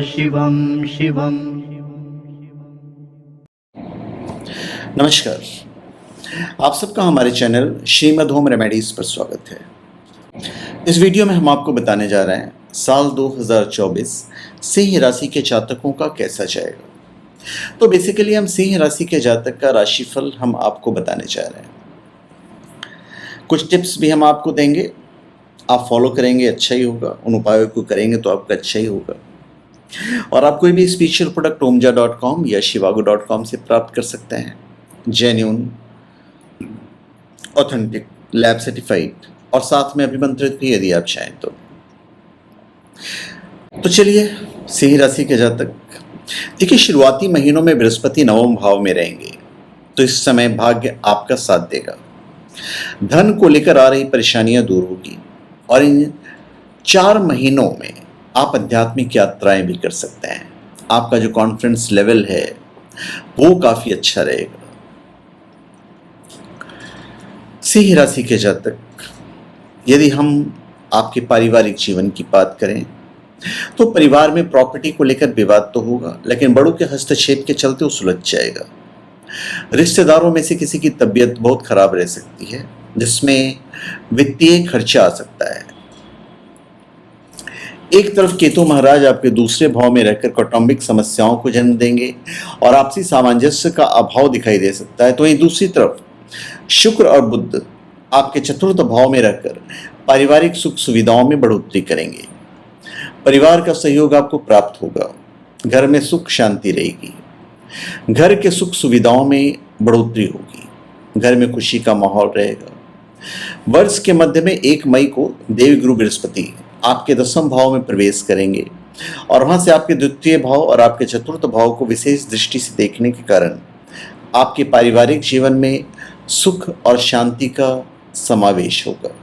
शिवं शिवं। नमस्कार, आप सबका हमारे चैनल श्रीमद् होम रेमेडीज पर स्वागत है। इस वीडियो में हम आपको बताने जा रहे हैं साल 2024 सिंह राशि के जातकों का कैसा जाएगा। तो बेसिकली हम सिंह राशि के जातक का राशिफल हम आपको बताने जा रहे हैं। कुछ टिप्स भी हम आपको देंगे, आप फॉलो करेंगे अच्छा ही होगा, उन उपायों को करेंगे तो आपका अच्छा ही होगा। और आप कोई भी स्पिरिचुअल प्रोडक्ट omja.com या shivago.com से प्राप्त कर सकते हैं। जेन्युइन, ऑथेंटिक, लैब सर्टिफाइड और साथ में अभिमंत्रित भी यदि आप चाहें तो चलिए सिंह राशि के जातक, देखिए शुरुआती महीनों में बृहस्पति नवम भाव में रहेंगे तो इस समय भाग्य आपका साथ देगा। धन को लेकर आ रही परेशानियां दूर होगी और इन 4 महीनों में आप आध्यात्मिक यात्राएं भी कर सकते हैं। आपका जो कॉन्फिडेंस लेवल है वो काफी अच्छा रहेगा। सिंह राशि के जातक, यदि हम आपके पारिवारिक जीवन की बात करें तो परिवार में प्रॉपर्टी को लेकर विवाद तो होगा, लेकिन बड़ों के हस्तक्षेप के चलते वो सुलझ जाएगा। रिश्तेदारों में से किसी की तबीयत बहुत खराब रह सकती है जिसमें वित्तीय खर्चा आ सकता है। एक तरफ केतु महाराज आपके दूसरे भाव में रहकर कौटुंबिक समस्याओं को जन्म देंगे और आपसी सामंजस्य का अभाव दिखाई दे सकता है, तो वहीं दूसरी तरफ शुक्र और बुध आपके चतुर्थ भाव में रहकर पारिवारिक सुख सुविधाओं में बढ़ोतरी करेंगे। परिवार का सहयोग आपको प्राप्त होगा, घर में सुख शांति रहेगी, घर के सुख सुविधाओं में बढ़ोतरी होगी, घर में खुशी का माहौल रहेगा। वर्ष के मध्य में 1 मई को देवगुरु बृहस्पति आपके 10वें भाव में प्रवेश करेंगे और वहां से आपके द्वितीय भाव और आपके चतुर्थ भाव को विशेष दृष्टि से देखने के कारण आपके पारिवारिक जीवन में सुख और शांति का समावेश होगा।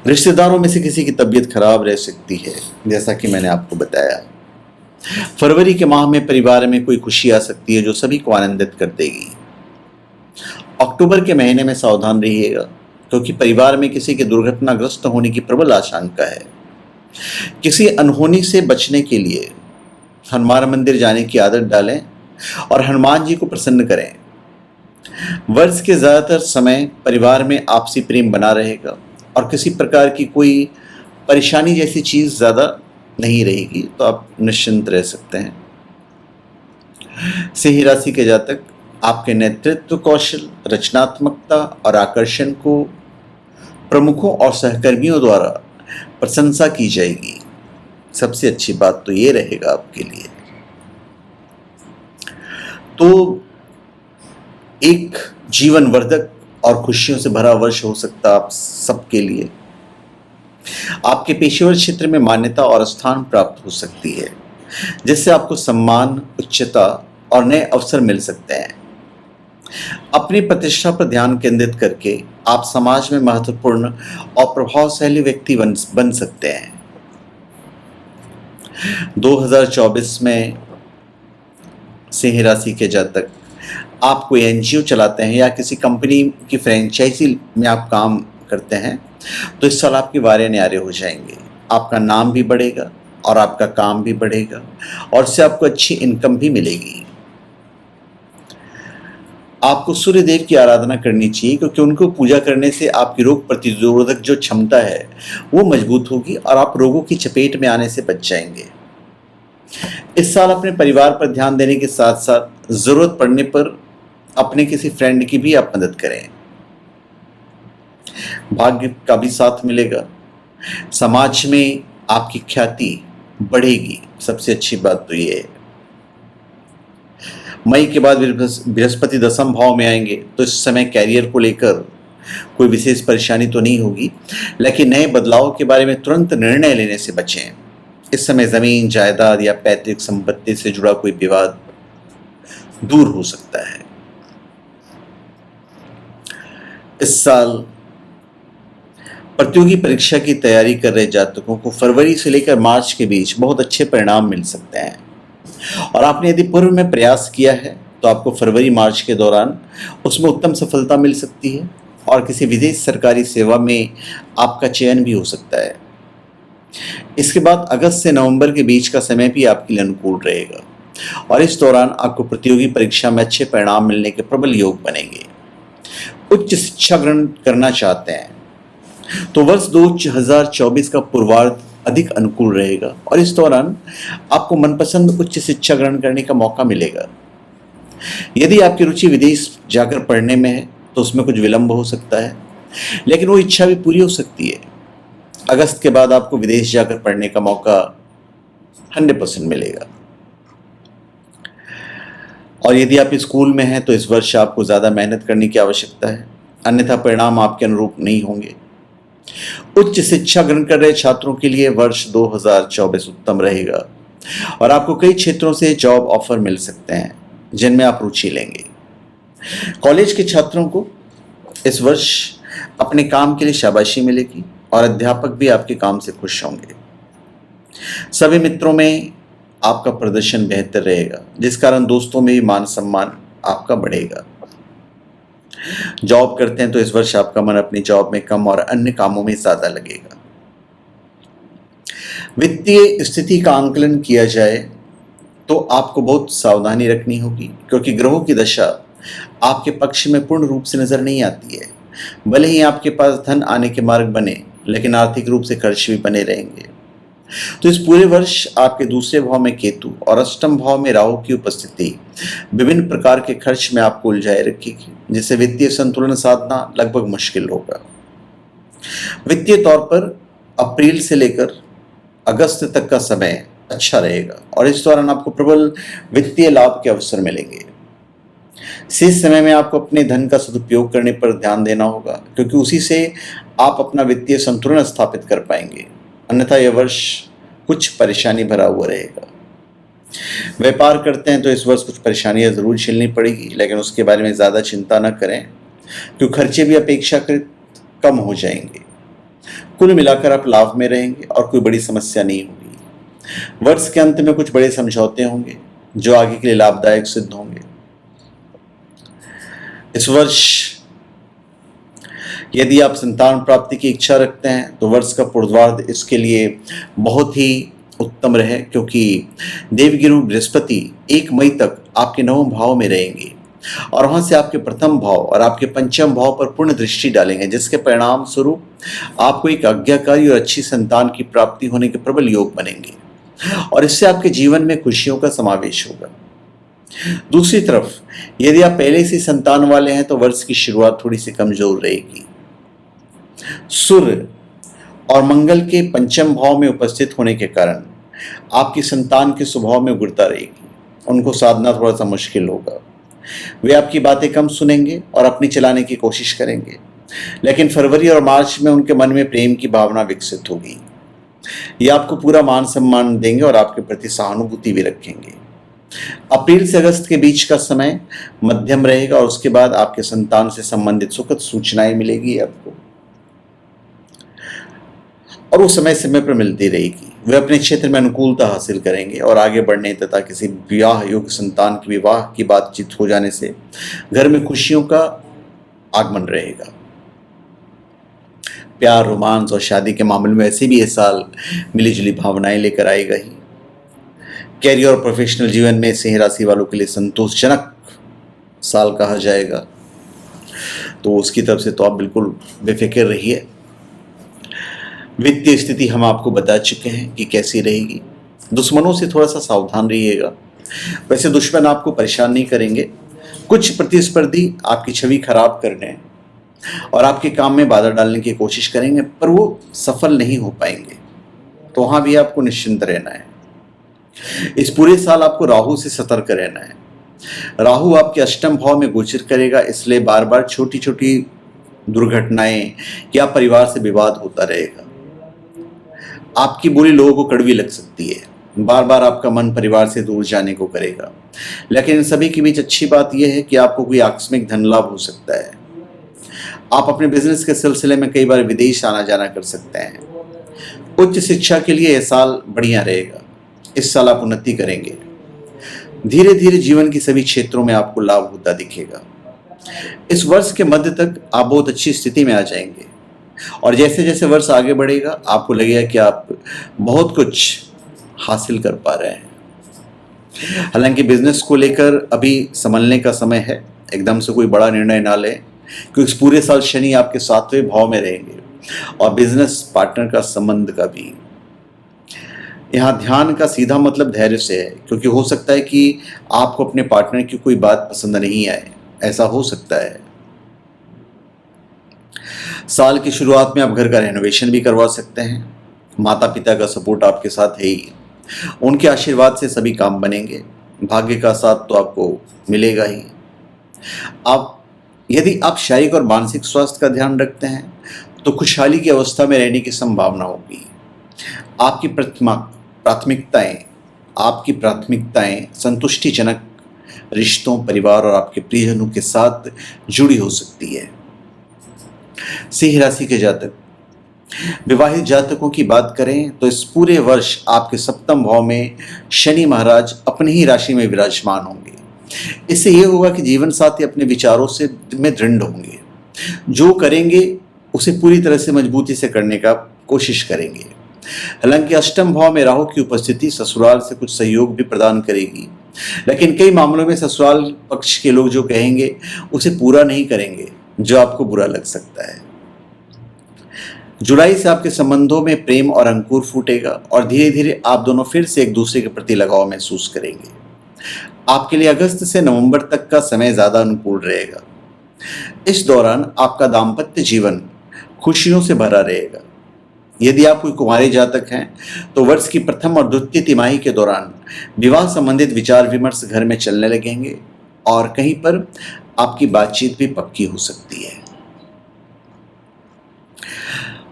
रिश्तेदारों में से किसी की तबीयत खराब रह सकती है, जैसा कि मैंने आपको बताया। फरवरी के माह में परिवार में कोई खुशी आ सकती है जो सभी को आनंदित कर देगी। अक्टूबर के महीने में सावधान रहिएगा क्योंकि परिवार में किसी के दुर्घटनाग्रस्त होने की प्रबल आशंका है। किसी अनहोनी से बचने के लिए हनुमान मंदिर जाने की आदत डालें और हनुमान जी को प्रसन्न करें। वर्ष के ज्यादातर समय परिवार में आपसी प्रेम बना रहेगा और किसी प्रकार की कोई परेशानी जैसी चीज ज्यादा नहीं रहेगी, तो आप निश्चिंत रह सकते हैं। सिंह राशि के जातक, आपके नेतृत्व कौशल, रचनात्मकता और आकर्षण को प्रमुखों और सहकर्मियों द्वारा प्रशंसा की जाएगी। सबसे अच्छी बात तो ये रहेगा आपके लिए। तो एक जीवनवर्धक और खुशियों से भरा वर्ष हो सकता आप सबके लिए। आपके पेशेवर क्षेत्र में मान्यता और स्थान प्राप्त हो सकती है जिससे आपको सम्मान, उच्चता और नए अवसर मिल सकते हैं। अपनी प्रतिष्ठा पर ध्यान केंद्रित करके आप समाज में महत्वपूर्ण और प्रभावशाली व्यक्ति बन सकते हैं। 2024 में सिंह राशि के जातक, आप कोई एनजीओ चलाते हैं या किसी कंपनी की फ्रेंचाइजी में आप काम करते हैं तो इस साल आपके वारे न्यारे हो जाएंगे। आपका नाम भी बढ़ेगा और आपका काम भी बढ़ेगा और इससे आपको अच्छी इनकम भी मिलेगी। आपको सूर्य देव की आराधना करनी चाहिए क्योंकि उनको पूजा करने से आपकी रोग प्रतिरोधक जो क्षमता है वो मजबूत होगी और आप रोगों की चपेट में आने से बच जाएंगे। इस साल अपने परिवार पर ध्यान देने के साथ साथ जरूरत पड़ने पर अपने किसी फ्रेंड की भी आप मदद करें। भाग्य का भी साथ मिलेगा, समाज में आपकी ख्याति बढ़ेगी। सबसे अच्छी बात तो ये है। मई के बाद बृहस्पति 10वें भाव में आएंगे तो इस समय कैरियर को लेकर कोई विशेष परेशानी तो नहीं होगी, लेकिन नए बदलाव के बारे में तुरंत निर्णय लेने से बचें। इस समय जमीन, जायदाद या पैतृक संपत्ति से जुड़ा कोई विवाद दूर हो सकता है। इस साल प्रतियोगी परीक्षा की तैयारी कर रहे जातकों को फरवरी से लेकर मार्च के बीच बहुत अच्छे परिणाम मिल सकते हैं और आपने यदि पूर्व में प्रयास किया है तो आपको फरवरी मार्च के दौरान उसमें उत्तम सफलता मिल सकती है और किसी विदेश सरकारी सेवा में आपका चयन भी हो सकता है। इसके बाद अगस्त से नवंबर के बीच का समय भी आपके लिए अनुकूल रहेगा और इस दौरान आपको प्रतियोगी परीक्षा में अच्छे परिणाम मिलने के प्रबल योग बनेंगे। उच्च शिक्षा ग्रहण करना चाहते हैं तो वर्ष 2024 का पूर्वार्ध अधिक अनुकूल रहेगा और इस दौरान आपको मनपसंद उच्च शिक्षा ग्रहण करने का मौका मिलेगा। यदि आपकी रुचि विदेश जाकर पढ़ने में है तो उसमें कुछ विलंब हो सकता है, लेकिन वो इच्छा भी पूरी हो सकती है। अगस्त के बाद आपको विदेश जाकर पढ़ने का मौका 100% मिलेगा। और यदि आप स्कूल में हैं तो इस वर्ष आपको ज़्यादा मेहनत करने की आवश्यकता है, अन्यथा परिणाम आपके अनुरूप नहीं होंगे। उच्च शिक्षा ग्रहण कर रहे छात्रों के लिए वर्ष 2024 उत्तम रहेगा और आपको कई क्षेत्रों से जॉब ऑफर मिल सकते हैं जिनमें आप रुचि लेंगे। कॉलेज के छात्रों को इस वर्ष अपने काम के लिए शाबाशी मिलेगी और अध्यापक भी आपके काम से खुश होंगे। सभी मित्रों में आपका प्रदर्शन बेहतर रहेगा, जिस कारण दोस्तों में भी मान सम्मान आपका बढ़ेगा। जॉब करते हैं तो इस वर्ष आपका मन अपनी जॉब में कम और अन्य कामों में ज्यादा लगेगा। वित्तीय स्थिति का आंकलन किया जाए तो आपको बहुत सावधानी रखनी होगी, क्योंकि ग्रहों की दशा आपके पक्ष में पूर्ण रूप से नजर नहीं आती है। भले ही आपके पास धन आने के मार्ग बने, लेकिन आर्थिक रूप से खर्च भी बने रहेंगे। तो इस पूरे वर्ष आपके दूसरे भाव में केतु और अष्टम भाव में राहु की उपस्थिति विभिन्न प्रकार के खर्च में आपको उलझाए रखेगी, जिससे वित्तीय संतुलन साधना लगभग मुश्किल होगा। वित्तीय तौर पर अप्रैल से लेकर अगस्त तक का समय अच्छा रहेगा और इस दौरान आपको प्रबल वित्तीय लाभ के अवसर मिलेंगे। शेष समय में आपको अपने धन का सदुपयोग करने पर ध्यान देना होगा, क्योंकि उसी से आप अपना वित्तीय संतुलन स्थापित कर पाएंगे, अन्यथा यह वर्ष कुछ परेशानी भरा हुआ रहेगा। व्यापार करते हैं तो इस वर्ष कुछ परेशानियां जरूर झेलनी पड़ेगी, लेकिन उसके बारे में ज़्यादा चिंता न करें, क्योंकि खर्चे भी अपेक्षाकृत कम हो जाएंगे। कुल मिलाकर आप लाभ में रहेंगे और कोई बड़ी समस्या नहीं होगी। वर्ष के अंत में कुछ बड़े समझौते होंगे जो आगे के लिए लाभदायक सिद्ध होंगे। इस वर्ष यदि आप संतान प्राप्ति की इच्छा रखते हैं तो वर्ष का पूर्वार्ध इसके लिए बहुत ही उत्तम रहे, क्योंकि देवगिरु बृहस्पति 1 मई तक आपके 9वें भाव में रहेंगे और वहां से आपके प्रथम भाव और आपके पंचम भाव पर पूर्ण दृष्टि डालेंगे, जिसके परिणाम स्वरूप आपको एक आज्ञाकारी और अच्छी संतान की प्राप्ति होने के प्रबल योग बनेंगे और इससे आपके जीवन में खुशियों का समावेश होगा। दूसरी तरफ यदि आप पहले से संतान वाले हैं तो वर्ष की शुरुआत थोड़ी सी कमजोर रहेगी। सूर्य और मंगल के पंचम भाव में उपस्थित होने के कारण आपकी संतान के स्वभाव में उग्रता रहेगी, उनको साधना थोड़ा सा मुश्किल होगा। वे आपकी बातें कम सुनेंगे और अपनी चलाने की कोशिश करेंगे, लेकिन फरवरी और मार्च में उनके मन में प्रेम की भावना विकसित होगी। ये आपको पूरा मान सम्मान देंगे और आपके प्रति सहानुभूति भी रखेंगे। अप्रैल से अगस्त के बीच का समय मध्यम रहेगा और उसके बाद आपके संतान से संबंधित सुखद सूचनाएं मिलेगी आपको और वो समय समय पर मिलती रहेगी। वे अपने क्षेत्र में अनुकूलता हासिल करेंगे और आगे बढ़ने तथा किसी विवाह योग्य संतान के विवाह की बातचीत हो जाने से घर में खुशियों का आगमन रहेगा। प्यार, रोमांस और शादी के मामले में ऐसे भी इस साल मिलीजुली भावनाएं लेकर आएगा ही। कैरियर और प्रोफेशनल जीवन में सिंह राशि वालों के लिए संतोषजनक साल कहा जाएगा, तो उसकी तरफ से तो आप बिल्कुल बेफिक्र रहिए। वित्तीय स्थिति हम आपको बता चुके हैं कि कैसी रहेगी। दुश्मनों से थोड़ा सा सावधान रहिएगा। वैसे दुश्मन आपको परेशान नहीं करेंगे, कुछ प्रतिस्पर्धी आपकी छवि खराब करने और आपके काम में बाधा डालने की कोशिश करेंगे, पर वो सफल नहीं हो पाएंगे, तो वहाँ भी आपको निश्चिंत रहना है। इस पूरे साल आपको राहु से सतर्क रहना है। राहु आपके अष्टम भाव में गोचर करेगा, इसलिए बार बार छोटी छोटी दुर्घटनाएं या परिवार से विवाद होता रहेगा। आपकी बोली लोगों को कड़वी लग सकती है, बार बार आपका मन परिवार से दूर जाने को करेगा, लेकिन इन सभी के बीच अच्छी बात यह है कि आपको कोई आकस्मिक धन लाभ हो सकता है। आप अपने बिजनेस के सिलसिले में कई बार विदेश आना जाना कर सकते हैं। उच्च शिक्षा के लिए यह साल बढ़िया रहेगा। इस साल आप उन्नति करेंगे। धीरे धीरे जीवन के सभी क्षेत्रों में आपको लाभ होता दिखेगा। इस वर्ष के मध्य तक आप बहुत अच्छी स्थिति में आ जाएंगे। और जैसे जैसे वर्ष आगे बढ़ेगा आपको लगेगा कि आप बहुत कुछ हासिल कर पा रहे हैं। हालांकि बिजनेस को लेकर अभी संभलने का समय है, एकदम से कोई बड़ा निर्णय ना लें, क्योंकि इस पूरे साल शनि आपके 7वें भाव में रहेंगे और बिजनेस पार्टनर का संबंध का भी। यहाँ ध्यान का सीधा मतलब धैर्य से है, क्योंकि हो सकता है कि आपको अपने पार्टनर की कोई बात पसंद नहीं आए, ऐसा हो सकता है। साल की शुरुआत में आप घर का रेनोवेशन भी करवा सकते हैं। माता पिता का सपोर्ट आपके साथ है ही, उनके आशीर्वाद से सभी काम बनेंगे। भाग्य का साथ तो आपको मिलेगा ही। आप यदि आप शारीरिक और मानसिक स्वास्थ्य का ध्यान रखते हैं तो खुशहाली की अवस्था में रहने की संभावना होगी। आपकी प्राथमिकताएं संतुष्टिजनक रिश्तों, परिवार और आपके प्रियजनों के साथ जुड़ी हो सकती है। सिंह राशि के जातक, विवाहित जातकों की बात करें तो इस पूरे वर्ष आपके 7वें भाव में शनि महाराज अपनी ही राशि में विराजमान होंगे। इससे यह होगा कि जीवन साथी अपने विचारों से में दृढ़ होंगे, जो करेंगे उसे पूरी तरह से मजबूती से करने का कोशिश करेंगे। हालांकि 8वें भाव में राहु की उपस्थिति ससुराल से कुछ सहयोग भी प्रदान करेगी, लेकिन कई मामलों में ससुराल पक्ष के लोग जो कहेंगे उसे पूरा नहीं करेंगे, जो आपको बुरा लग सकता है। जुलाई से आपके संबंधों में प्रेम और अंकुर फूटेगा और धीरे धीरे आप दोनों फिर से एक दूसरे के प्रति लगाव महसूस करेंगे। आपके लिए अगस्त से नवंबर तक का समय ज्यादा अनुकूल रहेगा। इस दौरान आपका दाम्पत्य जीवन खुशियों से भरा रहेगा। यदि आप कोई कुंवारे जातक हैं तो वर्ष की प्रथम और द्वितीय तिमाही के दौरान विवाह संबंधित विचार विमर्श घर में चलने लगेंगे और कहीं पर आपकी बातचीत भी पक्की हो सकती है।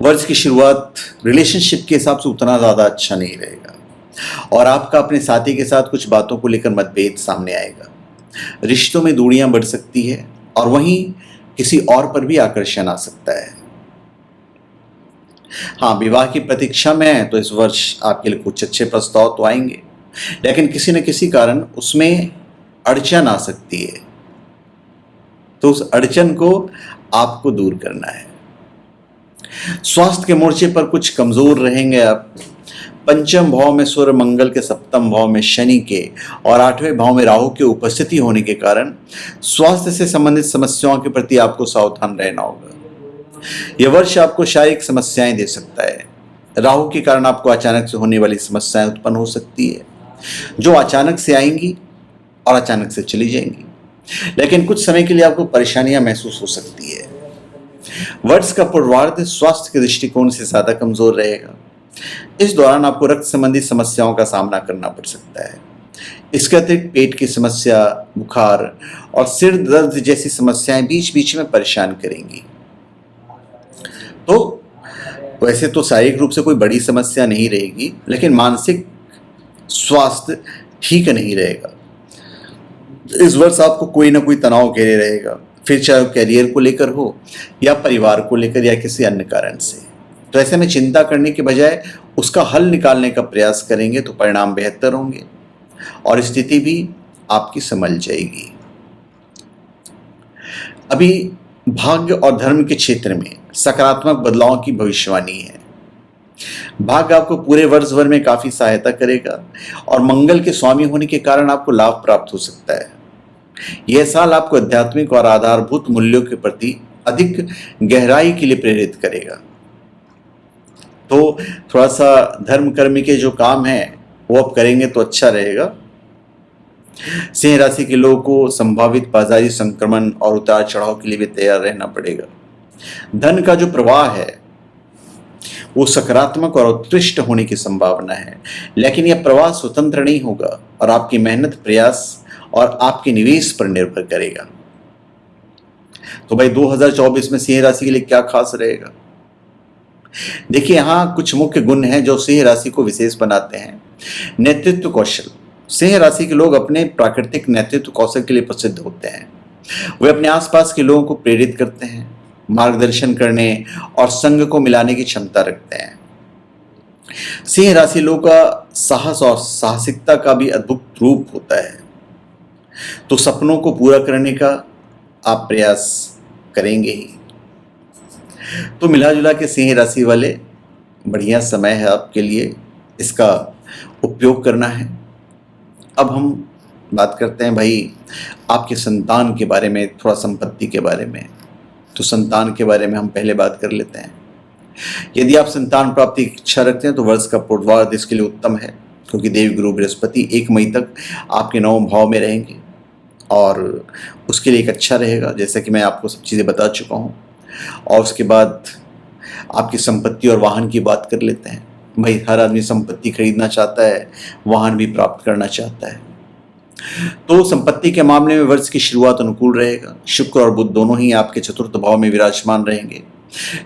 वर्ष की शुरुआत रिलेशनशिप के हिसाब से उतना ज़्यादा अच्छा नहीं रहेगा और आपका अपने साथी के साथ कुछ बातों को लेकर मतभेद सामने आएगा। रिश्तों में दूरियां बढ़ सकती है और वहीं किसी और पर भी आकर्षण आ सकता है। हाँ, विवाह की प्रतीक्षा में है तो इस वर्ष आपके लिए कुछ अच्छे प्रस्ताव तो आएंगे, लेकिन किसी न किसी कारण उसमें अड़चन आ सकती है, तो उस अड़चन को आपको दूर करना है। स्वास्थ्य के मोर्चे पर कुछ कमजोर रहेंगे आप। 5वें भाव में सूर्य मंगल के, 7वें भाव में शनि के और 8वें भाव में राहु की उपस्थिति होने के कारण स्वास्थ्य से संबंधित समस्याओं के प्रति आपको सावधान रहना होगा। यह वर्ष आपको शारीरिक समस्याएं दे सकता है। राहु के कारण आपको अचानक से होने वाली समस्याएं उत्पन्न हो सकती है, जो अचानक से आएंगी और अचानक से चली जाएंगी, लेकिन कुछ समय के लिए आपको परेशानियां महसूस हो सकती है। वर्ष का पूर्वार्ध स्वास्थ्य के दृष्टिकोण से ज्यादा कमजोर रहेगा। इस दौरान आपको रक्त संबंधी समस्याओं का सामना करना पड़ सकता है। इसके अतिरिक्त पेट की समस्या, बुखार और सिर दर्द जैसी समस्याएं बीच बीच में परेशान करेंगी। तो वैसे तो शारीरिक रूप से कोई बड़ी समस्या नहीं रहेगी, लेकिन मानसिक स्वास्थ्य ठीक नहीं रहेगा। इस वर्ष आपको कोई ना कोई तनाव घेरे रहेगा, फिर चाहे कैरियर को लेकर हो या परिवार को लेकर या किसी अन्य कारण से। तो ऐसे में चिंता करने के बजाय उसका हल निकालने का प्रयास करेंगे तो परिणाम बेहतर होंगे और स्थिति भी आपकी संभल जाएगी। अभी भाग्य और धर्म के क्षेत्र में सकारात्मक बदलाव की भविष्यवाणी है। भाग्य आपको पूरे वर्ष भर में काफी सहायता करेगा और मंगल के स्वामी होने के कारण आपको लाभ प्राप्त हो सकता है। यह साल आपको आध्यात्मिक और आधारभूत मूल्यों के प्रति अधिक गहराई के लिए प्रेरित करेगा। तो थोड़ा सा धर्म कर्म के जो काम है वो आप करेंगे तो अच्छा रहेगा। सिंह राशि के लोगों को संभावित बाजारी संक्रमण और उतार चढ़ाव के लिए भी तैयार रहना पड़ेगा। धन का जो प्रवाह है वो सकारात्मक और उत्कृष्ट होने की संभावना है, लेकिन यह प्रवाह स्वतंत्र नहीं होगा और आपकी मेहनत, प्रयास और आपके निवेश पर निर्भर करेगा। तो भाई 2024 में सिंह राशि के लिए क्या खास रहेगा? देखिए, यहाँ कुछ मुख्य गुण हैं जो सिंह राशि को विशेष बनाते हैं। नेतृत्व कौशल। सिंह राशि के लोग अपने प्राकृतिक नेतृत्व कौशल के लिए प्रसिद्ध होते हैं। वे अपने आसपास के लोगों को प्रेरित करते हैं, मार्गदर्शन करने और संघ को मिलाने की क्षमता रखते हैं। सिंह राशि लोगों का साहस और साहसिकता का भी अद्भुत रूप होता है। तो सपनों को पूरा करने का आप प्रयास करेंगे ही। तो मिला जुला के सिंह राशि वाले, बढ़िया समय है आपके लिए, इसका उपयोग करना है। अब हम बात करते हैं भाई आपके संतान के बारे में, थोड़ा संपत्ति के बारे में। तो संतान के बारे में हम पहले बात कर लेते हैं। यदि आप संतान प्राप्ति की इच्छा रखते हैं तो वर्ष का पूर्वार्ध इसके लिए उत्तम है, क्योंकि देव गुरु बृहस्पति 1 मई तक आपके 9वें भाव में रहेंगे और उसके लिए एक अच्छा रहेगा, जैसा कि मैं आपको सब चीज़ें बता चुका हूँ। और उसके बाद आपकी संपत्ति और वाहन की बात कर लेते हैं। भाई हर आदमी संपत्ति खरीदना चाहता है, वाहन भी प्राप्त करना चाहता है। तो संपत्ति के मामले में वर्ष की शुरुआत अनुकूल रहेगा। शुक्र और बुध दोनों ही आपके चतुर्थ भाव में विराजमान रहेंगे।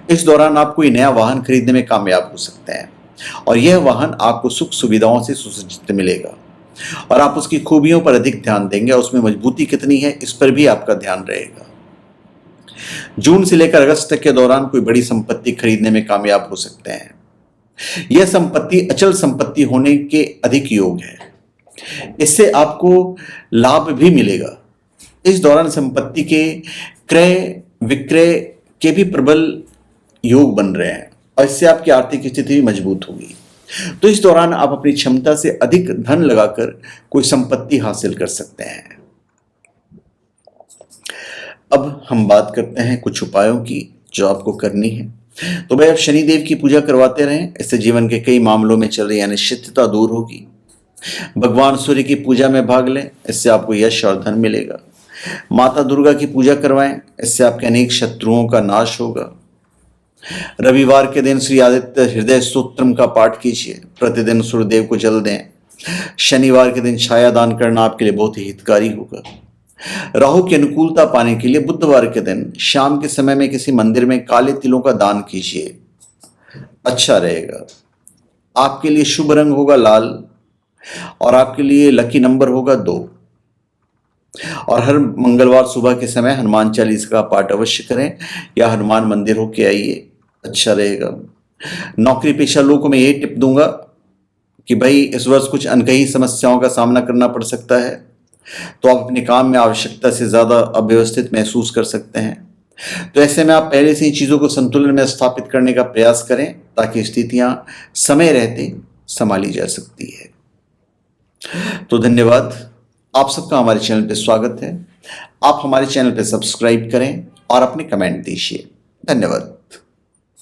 इस दौरान आप कोई नया वाहन खरीदने में कामयाब हो सकते हैं और यह वाहन आपको सुख सुविधाओं से सुसज्जित मिलेगा और आप उसकी खूबियों पर अधिक ध्यान देंगे और उसमें मजबूती कितनी है इस पर भी आपका ध्यान रहेगा। जून से लेकर अगस्त तक के दौरान कोई बड़ी संपत्ति खरीदने में कामयाब हो सकते हैं। यह संपत्ति अचल संपत्ति होने के अधिक योग है, इससे आपको लाभ भी मिलेगा। इस दौरान संपत्ति के क्रय विक्रय के भी प्रबल योग बन रहे हैं और इससे आपकी आर्थिक स्थिति भी मजबूत होगी। तो इस दौरान आप अपनी क्षमता से अधिक धन लगाकर कोई संपत्ति हासिल कर सकते हैं। अब हम बात करते हैं कुछ उपायों की जो आपको करनी है। तो भाई आप शनिदेव की पूजा करवाते रहें, इससे जीवन के कई मामलों में चल रही अनिश्चितता दूर होगी। भगवान सूर्य की पूजा में भाग लें, इससे आपको यश और धन मिलेगा। माता दुर्गा की पूजा करवाएं, इससे आपके अनेक शत्रुओं का नाश होगा। रविवार के दिन श्री आदित्य हृदय स्तोत्रम का पाठ कीजिए, प्रतिदिन सूर्यदेव को जल दें। शनिवार के दिन छाया दान करना आपके लिए बहुत ही हितकारी होगा। राहु की अनुकूलता पाने के लिए बुधवार के दिन शाम के समय में किसी मंदिर में काले तिलों का दान कीजिए, अच्छा रहेगा। आपके लिए शुभ रंग होगा लाल और आपके लिए लकी नंबर होगा 2। और हर मंगलवार सुबह के समय हनुमान चालीसा का पाठ अवश्य करें या हनुमान मंदिर होके आइए, अच्छा रहेगा। नौकरी पेशा लोगों को मैं ये टिप दूंगा कि भाई इस वर्ष कुछ अनकही समस्याओं का सामना करना पड़ सकता है, तो आप अपने काम में आवश्यकता से ज़्यादा अव्यवस्थित महसूस कर सकते हैं। तो ऐसे में आप पहले से ही चीज़ों को संतुलन में स्थापित करने का प्रयास करें ताकि स्थितियां समय रहते संभाली जा सकती है। तो धन्यवाद, आप सबका हमारे चैनल पे स्वागत है। आप हमारे चैनल पे सब्सक्राइब करें और अपने कमेंट दीजिए। धन्यवाद।